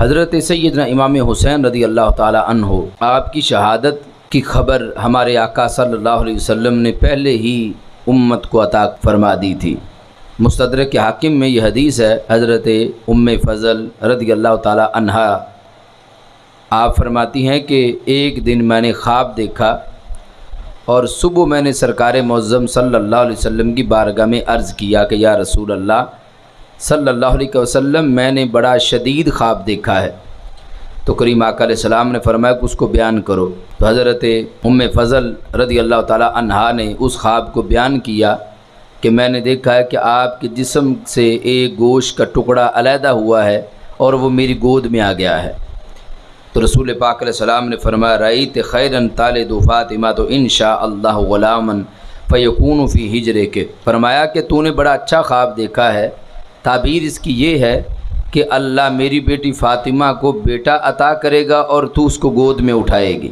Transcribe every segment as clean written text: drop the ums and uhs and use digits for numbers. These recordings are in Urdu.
حضرت سیدنا امام حسین رضی اللہ تعالی عنہ آپ کی شہادت کی خبر ہمارے آقا صلی اللہ علیہ وسلم نے پہلے ہی امت کو عطا فرما دی تھی۔ مستدرک حاکم میں یہ حدیث ہے، حضرت ام فضل رضی اللہ تعالی عنہا آپ فرماتی ہیں کہ ایک دن میں نے خواب دیکھا اور صبح میں نے سرکار معظم صلی اللہ علیہ وسلم کی بارگاہ میں عرض کیا کہ یا رسول اللہ صلی اللہ علیہ وسلم میں نے بڑا شدید خواب دیکھا ہے۔ تو کریم آقا علیہ السلام نے فرمایا کہ اس کو بیان کرو۔ تو حضرت ام فضل رضی اللہ تعالی عنہا نے اس خواب کو بیان کیا کہ میں نے دیکھا ہے کہ آپ کے جسم سے ایک گوشت کا ٹکڑا علیحدہ ہوا ہے اور وہ میری گود میں آ گیا ہے۔ تو رسول پاک علیہ السلام نے فرمایا رأیت خیرن تالد فاطمہ تو انشاء اللہ غلاما فیکون فی ہجرے کے، فرمایا کہ تو نے بڑا اچھا خواب دیکھا ہے، تعبیر اس کی یہ ہے کہ اللہ میری بیٹی فاطمہ کو بیٹا عطا کرے گا اور تو اس کو گود میں اٹھائے گی۔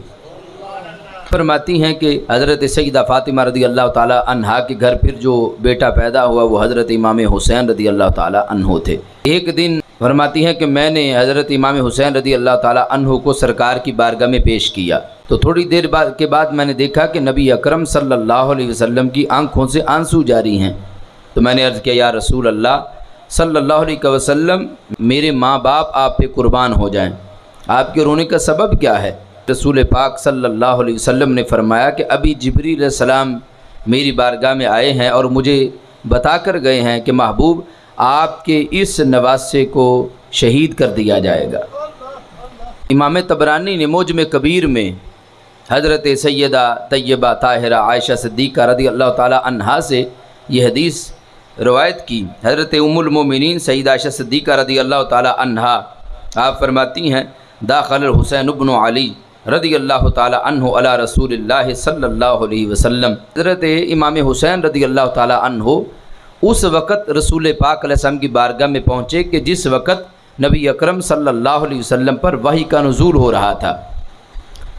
فرماتی ہیں کہ حضرت سیدہ فاطمہ رضی اللہ تعالی عنہا کے گھر پھر جو بیٹا پیدا ہوا وہ حضرت امام حسین رضی اللہ تعالی عنہ تھے۔ ایک دن فرماتی ہیں کہ میں نے حضرت امام حسین رضی اللہ تعالی عنہ کو سرکار کی بارگاہ میں پیش کیا، تو تھوڑی دیر کے بعد میں نے دیکھا کہ نبی اکرم صلی اللہ علیہ وسلم کی آنکھوں سے آنسو جاری ہیں۔ تو میں نے عرض کیا یا رسول اللہ صلی اللہ علیہ وسلم میرے ماں باپ آپ پہ قربان ہو جائیں، آپ کے رونے کا سبب کیا ہے؟ رسول پاک صلی اللہ علیہ وسلم نے فرمایا کہ ابھی جبریل علیہ السلام میری بارگاہ میں آئے ہیں اور مجھے بتا کر گئے ہیں کہ محبوب آپ کے اس نواسے کو شہید کر دیا جائے گا۔ امام طبرانی نے معجم کبیر میں حضرت سیدہ طیبہ طاہرہ عائشہ صدیقہ رضی اللہ تعالی عنہا سے یہ حدیث روایت کی۔ حضرت ام المومنین سیدہ عائشہ صدیقہ رضی اللہ تعالی عنہا آپ فرماتی ہیں داخل الحسین ابن علی رضی اللہ تعالی عنہ علی رسول اللہ صلی اللہ علیہ وسلم، حضرت امام حسین رضی اللہ تعالی عنہ اس وقت رسول پاک علیہ السلام کی بارگاہ میں پہنچے کہ جس وقت نبی اکرم صلی اللہ علیہ وسلم پر وحی کا نزول ہو رہا تھا۔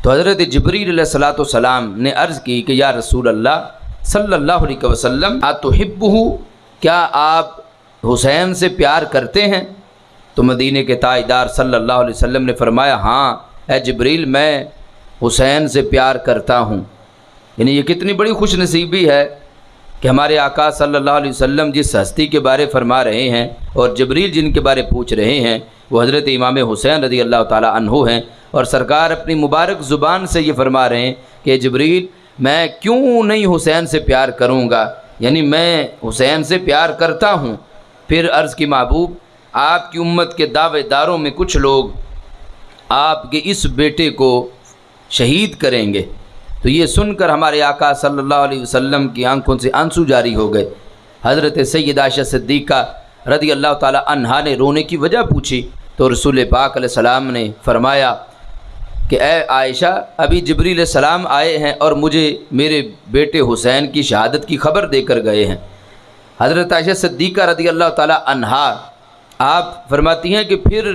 تو حضرت جبریل علیہ السلام نے عرض کی کہ یا رسول اللہ صلی اللہ علیہ وسلم اتحبہ، کیا آپ حسین سے پیار کرتے ہیں؟ تو مدینے کے تاجدار صلی اللہ علیہ وسلم نے فرمایا ہاں اے جبریل میں حسین سے پیار کرتا ہوں۔ یعنی یہ کتنی بڑی خوش نصیبی ہے کہ ہمارے آقا صلی اللہ علیہ وسلم جس ہستی کے بارے فرما رہے ہیں اور جبریل جن کے بارے پوچھ رہے ہیں وہ حضرت امام حسین رضی اللہ تعالی عنہ ہیں، اور سرکار اپنی مبارک زبان سے یہ فرما رہے ہیں کہ جبریل میں کیوں نہیں حسین سے پیار کروں گا، یعنی میں حسین سے پیار کرتا ہوں۔ پھر عرض کی محبوب آپ کی امت کے دعوے داروں میں کچھ لوگ آپ کے اس بیٹے کو شہید کریں گے۔ تو یہ سن کر ہمارے آقا صلی اللہ علیہ وسلم کی آنکھوں سے آنسو جاری ہو گئے۔ حضرت سیدہ عائشہ صدیقہ رضی اللہ تعالی عنہا نے رونے کی وجہ پوچھی تو رسول پاک علیہ السلام نے فرمایا کہ اے عائشہ ابھی جبریل علیہ السلام آئے ہیں اور مجھے میرے بیٹے حسین کی شہادت کی خبر دے کر گئے ہیں۔ حضرت عائشہ صدیقہ رضی اللہ تعالی عنہا آپ فرماتی ہیں کہ پھر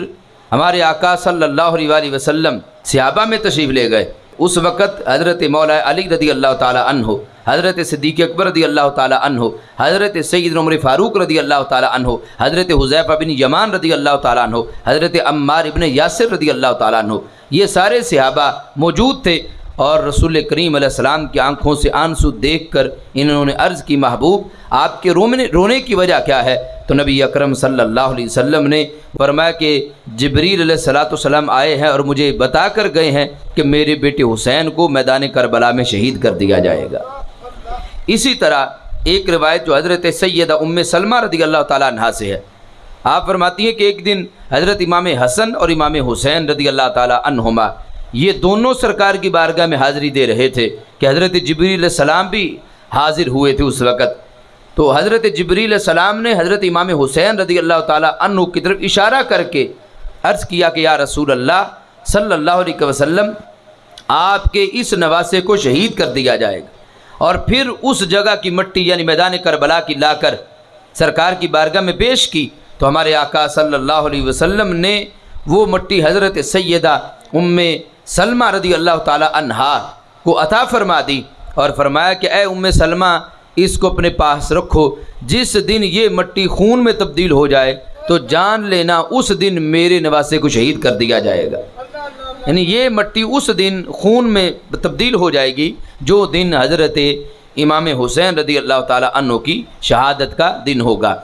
ہمارے آقا صلی اللہ علیہ وسلم صحابہ میں تشریف لے گئے۔ اس وقت حضرت مولا علی رضی اللہ تعالی عنہ، حضرت صدیق اکبر رضی اللہ تعالی عنہ، حضرت سیدنا عمر فاروق رضی اللہ تعالی عنہ، حضرت حذیفہ بن یمان رضی اللہ تعالی عنہ، حضرت عمار ابن یاسر رضی اللہ تعالی عنہ، یہ سارے صحابہ موجود تھے، اور رسول کریم علیہ السلام کی آنکھوں سے آنسو دیکھ کر انہوں نے عرض کی محبوب آپ کے رونے کی وجہ کیا ہے؟ تو نبی اکرم صلی اللہ علیہ وسلم نے فرمایا کہ جبریل علیہ السلام آئے ہیں اور مجھے بتا کر گئے ہیں کہ میرے بیٹے حسین کو میدان کربلا میں شہید کر دیا جائے گا۔ اسی طرح ایک روایت جو حضرت سیدہ ام سلمہ رضی اللہ تعالیٰ عنہا سے ہے، آپ فرماتی ہیں کہ ایک دن حضرت امام حسن اور امام حسین رضی اللہ تعالیٰ عنہما یہ دونوں سرکار کی بارگاہ میں حاضری دے رہے تھے کہ حضرت جبریل علیہ السلام بھی حاضر ہوئے تھے اس وقت۔ تو حضرت جبریل علیہ السلام نے حضرت امام حسین رضی اللہ تعالیٰ عنہ کی طرف اشارہ کر کے عرض کیا کہ یا رسول اللہ صلی اللہ علیہ وسلم آپ کے اس نواسے کو شہید کر دیا جائے گا، اور پھر اس جگہ کی مٹی یعنی میدان کربلا کی لا کر سرکار کی بارگاہ میں پیش کی۔ تو ہمارے آقا صلی اللہ علیہ وسلم نے وہ مٹی حضرت سیدہ ام سلمہ رضی اللہ تعالی عنہا کو عطا فرما دی اور فرمایا کہ اے ام سلمہ اس کو اپنے پاس رکھو، جس دن یہ مٹی خون میں تبدیل ہو جائے تو جان لینا اس دن میرے نواسے کو شہید کر دیا جائے گا. یعنی یہ مٹی اس دن خون میں تبدیل ہو جائے گی جو دن حضرت امام حسین رضی اللہ تعالی عنہ کی شہادت کا دن ہوگا.